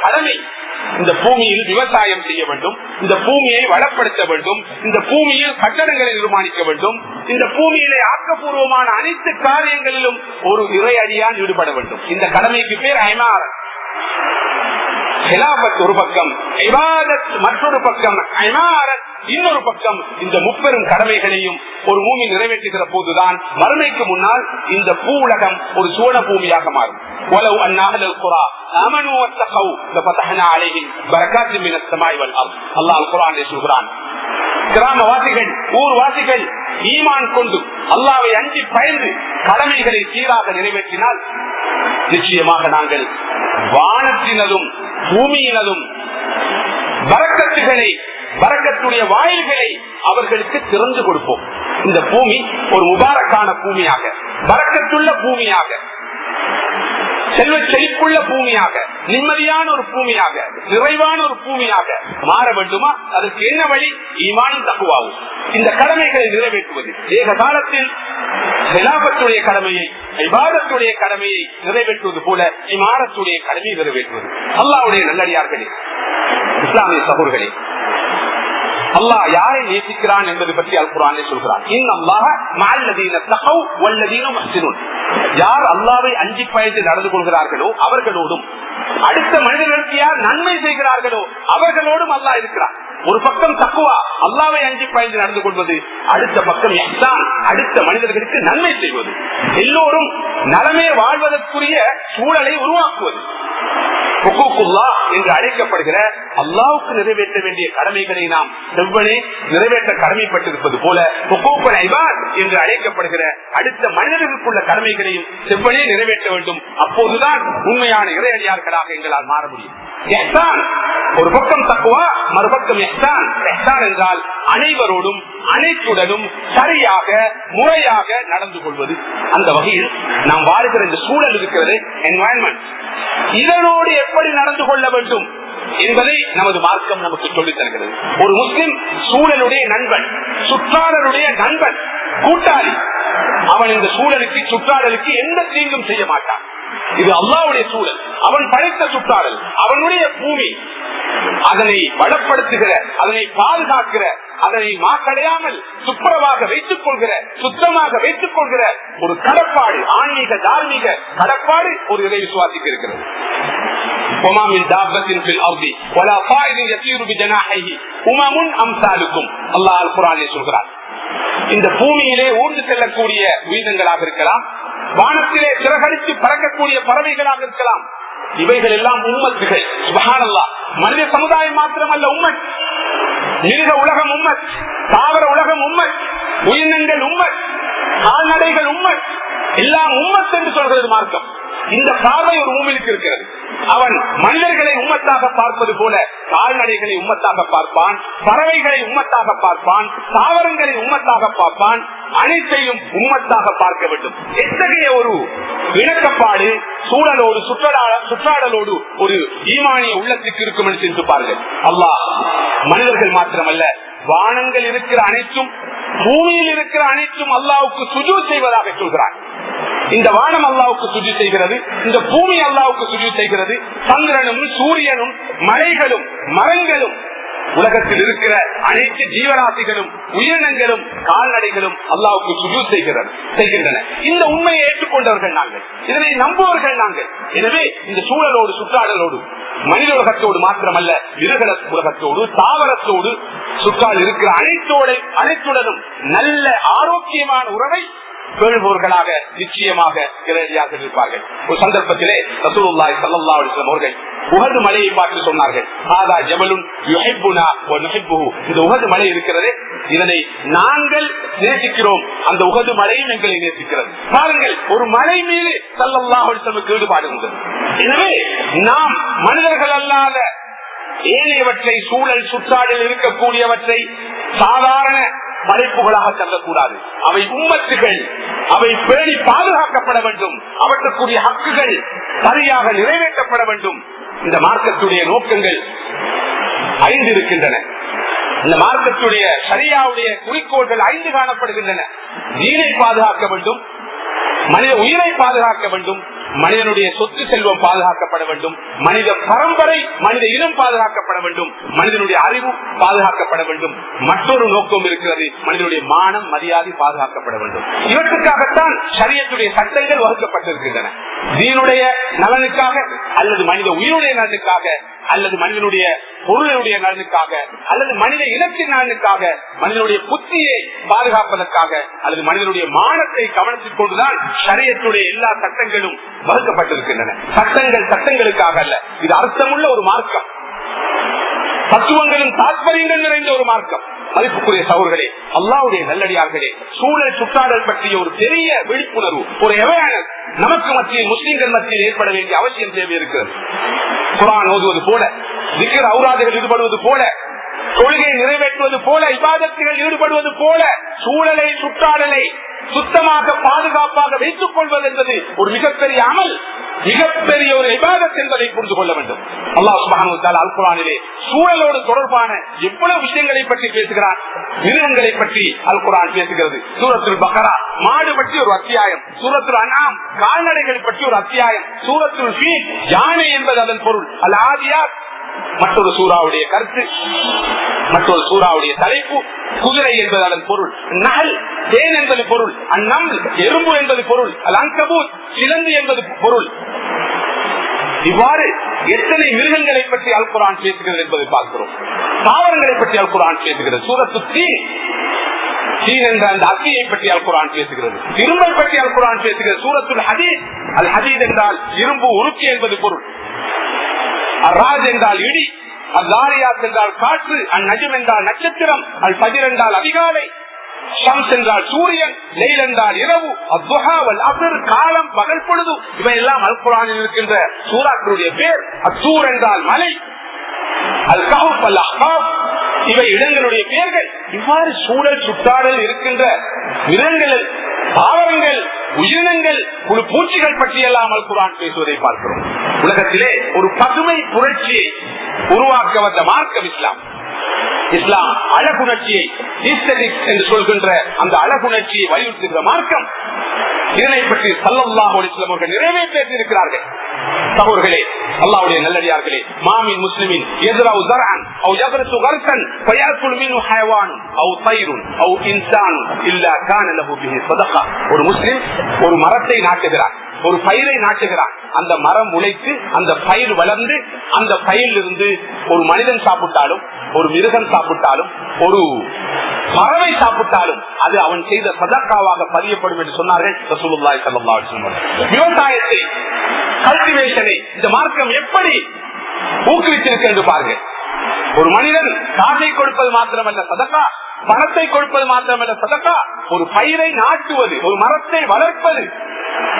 கடமை. இந்த பூமியில் விவசாயம் செய்ய வேண்டும், இந்த பூமியை வளப்படுத்த வேண்டும், இந்த பூமியில் கட்டடங்களை நிர்மாணிக்க வேண்டும், இந்த பூமியிலே ஆக்கப்பூர்வமான அனைத்து காரியங்களிலும் ஒரு இறையடியான் ஈடுபட வேண்டும். இந்த கடமைக்கு பேர் இமாரத். ஹிலாபத் ஒரு பக்கம், இபாதத் மற்றொரு பக்கம், இமாரத் இன்னொரு பக்கம். இந்த முப்பெரும் கடமைகளையும் ஒரு பூமி நிறைவேற்றுகிற போதுதான் மறுமைக்கு முன்னால் இந்த பூ உலகம் ஒரு சுவன பூமியாக மாறும். وَلَوْ أَنَّ أَهْلَ الْقُرَى آمَنُوا وَاتَّقَوْا لَفَتَحْنَا عَلَيْهِمْ بَرَكَاتٍ مِنَ السَّمَاءِ وَالْأَرْضِ. அல்லாஹ் குர்ஆனில் சொல்கிறான், கிராமவாசிகள் ஊர்வாசிகள் ஈமான் கொண்டு அல்லாஹ்வை அஞ்சி பயந்து கடமைகளை சீராக நிறைவேற்றினால் நிச்சயமாக நாங்கள் வானத்தினதும் பூமியினதும் பரக்கத்துகளை, பரக்கத்துடைய வாயில்களை அவர்களுக்கு திறந்து கொடுப்போம். இந்த பூமி ஒரு முபாரக்கான பூமியாக, பரக்கத்துள்ள பூமியாக, செல்வ செழிப்புள்ள பூமியாக, நிம்மதியான ஒரு பூமியாக, நிறைவான ஒரு பூமியாக மாற வேண்டுமா? அதற்கு என்ன வழி? ஈமானும் தக்வாவும். இந்த கடமைகளை நிறைவேற்றுவது ஏக காலத்தில் ஹிலாபத்துடைய கடமையை, இபாதத்துடைய கடமையை நிறைவேற்றுவது போல இமாரத்துடைய கடமையை நிறைவேற்றுவது. அல்லாஹ்வுடைய நல்லடியார்களே, இஸ்லாமிய சகோதரர்களே, அல்லாஹ் யாரை நேசிக்கிறான் என்பது பற்றி அல் குர்ஆனிலே சொல்கிறான். இன்னல்லாஹ மஅல்லதீன தகவ் வல்லதீன முஹ்சினூன். யார் அல்லாஹ்வை அஞ்சி பயந்து நடந்து கொள்கிறார்களோ அவர்களோடும், அடுத்த மனிதர்களுக்கு யார் நன்மை செய்கிறார்களோ அவர்களோடும் அல்லாஹ் இருக்கிறான். ஒரு பக்கம் தக்வா, அல்லாஹ்வை அஞ்சி பயந்து நடந்து கொள்வது, அடுத்த பக்கம் இஹ்சான், அடுத்த மனிதர்களுக்கு நன்மை செய்வது, எல்லோரும் நலமே வாழ்வதற்குரிய சூழலை உருவாக்குவது. ஹுகூக்குல்லாஹ் என்று அழைக்கப்படுகிற அல்லாஹ்வுக்கு நிறைவேற்ற வேண்டிய கடமைகளை நாம் செவ்வனே நிறைவேற்ற கடமைப்பட்டிருப்பது போல ஹுகூக்குல் இபாத் என்று அழைக்கப்படுகிற அடுத்த மனிதர்களுக்குள்ள கடமைகளையும் செவ்வனே நிறைவேற்ற வேண்டும். அப்போதுதான் உண்மையான இறையடியார்களாக எங்களால் மாற முடியும். இஹ்சான் ஒரு பக்கம் தக்வா, மறுபக்கம் இஹ்சான். இஹ்சான் என்றால் அனைவரோடும் அனைத்துடனும் சரியாக முறையாக நடந்து கொள்வது. அந்த வகையில் நாம் வாழ்கிற இந்த சூழல் இருக்கிறது, என்வாயன்மெண்ட், இதனோடு எப்படி நடந்து கொள்ள வேண்டும் என்பதை நமது மார்க்கம் நமக்கு சொல்லித் தருகிறது. ஒரு முஸ்லிம் சூழலுடைய நண்பன், சுற்றாடலுடைய நண்பன், கூட்டாளி. அவன் இந்த சூழலுக்கு, சுற்றாடலுக்கு எந்த தீங்கும் செய்ய மாட்டான். இது அல்லாஹ்வுடைய சூழல், அவன் படைத்த சுற்றாடல், அவனுடைய பூமி. அதனை வளப்படுத்துகிற, அதனை பாதுகாக்கிற, அதனை மாக்கடையாமல் சுப்பரமாக வைத்துக் கொள்கிற, சுத்தமாக வைத்துக் கொள்கிற ஒரு கடப்பாடு, ஆன்மீக தார்மீக கடப்பாடு ஒரு இறை விசுவாசிக்கு இருக்கிறது. இந்த பூமியிலே ஊர்ந்து செல்லக்கூடிய உயிரினங்களாக இருக்கலாம், வானத்திலே சிறகடித்து பறக்கக்கூடிய பறவைகளாக இருக்கலாம். இவைகள் எல்லாம் உம்மத்துகள். சுப்ஹானல்லாஹ். மனித சமுதாயம் மாத்திரமல்ல உம்மத், மிருக உலகம் உம்மத், தாவர உலகம் உம்மத், உயிரினங்கள் உம்மத், கால்நடைகள் உம்மத், எல்லாம் உம்மத் என்று சொல்கிறது மார்க்கம். இந்த பார்வை ஒரு மூமினுக்கு இருக்கிறது. அவன் மனிதர்களை உம்மத்தாக பார்ப்பது போல கால்நடைகளை உம்மத்தாக பார்ப்பான், பறவைகளை உம்மத்தாக பார்ப்பான், தாவரங்களை உம்மத்தாக பார்ப்பான், அனைத்தையும் உம்மத்தாக பார்க்க வேண்டும். எத்தகைய ஒரு இணக்கப்பாடு சூழலோடு, சுற்றாடலோடு ஒரு ஈமானிய உள்ளத்துக்கு இருக்கும் என்று சிந்திப்பார்கள். அல்லாஹ் மனிதர்கள் மாத்திரமல்ல, வானங்கள் இருக்கிற அனைத்தும், பூமியில் இருக்கிற அனைத்தும் அல்லாஹ்வுக்கு சுஜூத் செய்வதாக சொல்கிறான். இந்த வானம் அல்லாஹ்வுக்கு சுஜூத் செய்கிறது, இந்த பூமி அல்லாஹ்வுக்கு சுஜூத் செய்கிறது. சந்திரனும் சூரியனும் மலைகளும் மரங்களும் உலகத்தில் இருக்கிற அனைத்து ஜீவராசிகளும் உயிரினங்களும் கால்நடைகளும் அல்லாஹ்வுக்கு சுஜூத் செய்கின்றன. இந்த உண்மையை ஏற்றுக்கொண்டவர்கள் நாங்கள், இதனை நம்புவர்கள் நாங்கள். எனவே இந்த சூழலோடு, சுற்றாடலோடு, மனித உலகத்தோடு மாத்திரமல்ல, மிருக உலகத்தோடு, தாவரத்தோடு, சுற்றால் இருக்கிற அனைத்துடனும் நல்ல ஆரோக்கியமான உறவை பேணுபவர்களாக நிச்சயமாக இறையார்கள் இருப்பார்கள். ஒரு சந்தர்ப்பத்திலே ரசூலுல்லாஹி ஸல்லல்லாஹு அலைஹி வஸல்லம் அவர்கள் உஹது மலையை பார்த்து சொன்னார்கள், ஹாதா ஜபலுன் யுஹிப்புனா வ நுஹிப்புஹு. இந்த உஹது மலை இருக்கிறது, இதனை நாங்கள் நேசிக்கிறோம், அந்த உஹது மலையும் எங்களை நேசிக்கிறது. பாருங்கள், ஒரு மலை மீது ஸல்லல்லாஹு அலைஹி வஸல்லம் ஈடுபாடு உண்டு. எனவே நாம் மனிதர்கள் அல்லாத ஏனையவற்றை, சூழல் சுற்றாடில் இருக்கக்கூடியவற்றை சாதாரண படைப்புகளாக கருதக்கூடாது. அவை உம்மத்துகள், அவை பேணி பாதுகாக்கப்பட வேண்டும், அவற்றுக்குரிய ஹக்குகள் சரியாக நிறைவேற்றப்பட வேண்டும். இந்த மார்க்கத்துடைய நோக்கங்கள் 5 இருக்கின்றன. இந்த மார்க்கத்துடைய ஷரியாவுடைய குறிக்கோள்கள் 5 காணப்படுகின்றன. தீனை பாதுகாக்க வேண்டும், மனித உயிரை பாதுகாக்க வேண்டும், மனிதனுடைய சொத்து செல்வம் பாதுகாக்கப்பட வேண்டும், மனித பரம்பரை மனித இனம் பாதுகாக்கப்பட வேண்டும், மனிதனுடைய அறிவு பாதுகாக்கப்பட வேண்டும். மற்றொரு நோக்கம் இருக்கிறது, மனிதனுடைய மானம் மரியாதை பாதுகாக்கப்பட வேண்டும். இவற்றுக்காகத்தான் ஷரியத்துடைய சட்டங்கள் வகுக்கப்பட்டிருக்கின்றன. தீனுடைய நலனுக்காக அல்லது மனித உயிருடைய நலனுக்காக அல்லது மனிதனுடைய பொருளுடைய நலனுக்காக அல்லது மனித இனத்தின் நலனுக்காக, மனிதனுடைய புத்தியை பாதுகாப்பதற்காக அல்லது மனிதனுடைய மானத்தை கவனத்தில் கொண்டுதான் ஷரியத்துடைய எல்லா சட்டங்களும் வகுக்கப்பட்டிருக்கின்றன. சட்டங்கள் சட்டங்களுக்காக அல்ல. இது அர்த்தமுள்ள ஒரு மார்க்கம், தத்துவங்களும் தாற்பயங்கள் நிறைந்த ஒரு மார்க்கம். மதிப்புக்குரிய சகோதரர்களே, அல்லாஹ்வுடைய நல்லடியார்களே, சூழல் சுற்றாடல் பற்றிய ஒரு பெரிய விழிப்புணர்வு, ஒரு அவேர்னஸ் நமக்கு மத்தியில், முஸ்லிம்கள் மத்தியில் ஏற்பட வேண்டிய அவசியம் தேவை இருக்கிறது. குர்ஆன் ஓதுவது போல, திக்ர் ஔராதுகள் ஈடுபடுவது போல, தொழுகை நிறைவேற்றுவது போல, இபாதத்துகள் ஈடுபடுவது போல, சூழலை சுற்றாடலை சுத்தமாக பாதுகாப்பாக வைத்துக் கொள்வது என்பது ஒரு மிகப்பெரிய அமல், மிகப்பெரிய ஒரு இபாதத் என்பதை புரிந்து கொள்ள வேண்டும். அல்லாஹ் சுப்ஹானஹு வ தஆலா அல் குர்ஆனிலே சூழலோடு தொடர்பான எவ்வளவு விஷயங்களை பற்றி பேசுகிறார். மிருகங்களை பற்றி அல் குர்ஆன் பேசுகிறது. சூரத்துல் பக்ரா மாடு பற்றி ஒரு அத்தியாயம், சூரத்துல் அன்ஆம் கால்நடைகள் பற்றி ஒரு அத்தியாயம், சூரத்துல் ஃபீல் யானை என்பது அதன் பொருள், அல் ஆதியாத் மற்றொரு சூறாவுடைய கருத்து, மற்றொரு சூறாவுடைய தலைப்பு, குதிரை என்பது அதன் பொருள், நஹல் தேன் என்பது பொருள், அந்நம்ல் எறும்பு என்பது பொருள், அல் அன்கபூத் சிலந்தி என்பது பொருள். இவ்வாறு எத்தனை மிருகங்களை பற்றி அல் குர்ஆன் பேசுகிறது என்பதை பார்க்கிறோம். தாவரங்களை பற்றி அல் குர்ஆன் பேசுகிறது. சூரத்து தீன் என்ற அந்த அக்கியை பற்றி அல் குர்ஆன் பேசுகிறது. இரும்பை பற்றி அல் குர்ஆன் பேசுகிறது. சூரத்துல் ஹதீத், அல் ஹதீத் என்றால் இரும்பு, உருக்கி என்பது பொருள். அராஜ் என்றால் இடி, அல்லாரியாத் என்றால் காற்று, அந்நஜம் என்றால் நட்சத்திரம், அல் ஃபஜ்ர் என்றால் அதிகாலை, ஷம்ஸ் என்றால் சூரியன், லெய்ல் என்றால் இரவு, அத்ஹா வல் அஸ்ர் காலம் பகல் பொழுது. இவையெல்லாம் அல் குர்ஆனில் இருக்கின்ற சூறாக்களுடைய பேர். அத்தூர் என்றால் மலை, அல் கஹஃப் அல் அஹ்காஃப் இவை இடங்களுடைய பெயர்கள். இவ்வாறு சூழல் சுற்றாடல் இருக்கின்ற மிருகங்கள், தாவரங்கள், உயிரினங்கள், குழு பூச்சிகள் பற்றியெல்லாம் அல் குர்ஆன் பேசுவதை பார்க்கிறோம். உலகத்திலே ஒரு பசுமை புரட்சியை உருவாக்க வந்த மார்க்கம் இஸ்லாம். இஸ்லாம் அழகுணர்ச்சியை என்று சொல்கின்ற அந்த அழகுணர்ச்சியை வலியுறுத்துகிற மார்க்கம். இதனை பற்றி ஸல்லல்லாஹு அலைஹி வஸல்லம் அவர்கள் நிறைவே பேசியிருக்கிறார்கள். சகோதரர்களே, அல்லாஹ்வுடைய நல்லடியார்களே, மாமின் முஸ்லிமின் யஸ்ரஉ ஸர்அன் அவ் யக்ரஸு கர்ஸன் ஃபயஅகுல் மின்ஹு ஹயவானுன் அவ் தைருன் அவ் இன்சானுன் இல்லா கான லஹு பிஹி ஸதகா. ஒரு முஸ்லிம் ஒரு மரத்தை நாட்டுகிறார், ஒரு பயிரை நாட்டுகிறார். அந்த மரம் முளைத்து அந்த பயிர் வளர்ந்து அந்த பயிரிலிருந்து ஒரு மனிதன் சாப்பிட்டாலும், ஒரு மிருகம் சாப்பிட்டாலும், ஒரு பறவை சாப்பிட்டாலும் அது அவன் செய்த சதக்காவாக பதியப்படும் என்று சொன்னார்கள் ரசூலுல்லாஹி ஸல்லல்லாஹு அலைஹி வஸல்லம். விவசாயத்தை, கல்டிவேஷனை இந்த மார்க்கம் எப்படி ஊக்குவித்திருக்கு என்று பாருங்கள். ஒரு மனிதன் காசை கொடுப்பது மாத்திரமல்ல சதக்கா, பணத்தை கொடுப்பது மாத்திரமல்ல சதக்கா, ஒரு பயிரை நாட்டுவது, ஒரு மரத்தை வளர்ப்பது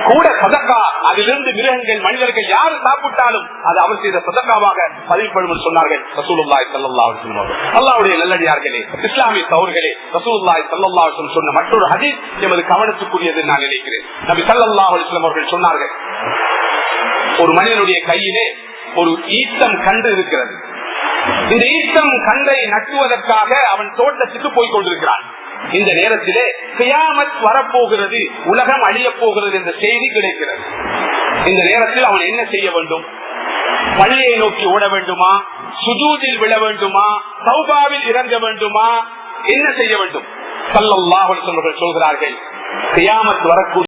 கூட சதக்கா. அதிலிருந்து மிருகங்கள், மனிதர்கள் யாரு சாப்பிட்டாலும் அது அவர் செய்த சதக்காவாக பதிவுப்படும் என்று சொன்னார்கள் ரசூலுல்லாஹி ஸல்லல்லாஹு அலைஹி வஸல்லம். அல்லாஹ்வுடைய நல்லடியார்களே, இஸ்லாமிய சகோதரர்களே, ரசூலுல்லாஹி ஸல்லல்லாஹு அலைஹி வஸல்லம் சொன்ன மற்றொரு ஹதீஸ் எமது கவனத்துக்குரியது நான் நினைக்கிறேன். நபி ஸல்லல்லாஹு அலைஹி வஸல்லம் அவர்கள் சொன்னார்கள், ஒரு மனிதனுடைய கையிலே ஒரு ஈத்தம் கன்று இருக்கிறது. இந்த ஈத்தம் கன்றை நட்டுவதற்காக அவன் தோட்டத்துக்கு போய் கொண்டிருக்கிறான். இந்த நேரத்திலே கியாமத் வரப்போகிறது, உலகம் அழிய போகிறது என்ற செய்தி கிடைக்கிறது. இந்த நேரத்தில் அவன் என்ன செய்ய வேண்டும்? பள்ளியை நோக்கி ஓட வேண்டுமா? சுஜூதில் விழ வேண்டுமா? தௌபாவில் இறங்க வேண்டுமா? என்ன செய்ய வேண்டும்? ஸல்லல்லாஹு அலைஹி வஸல்லம் சொல்கிறார்கள், கியாமத் வரக்கூடிய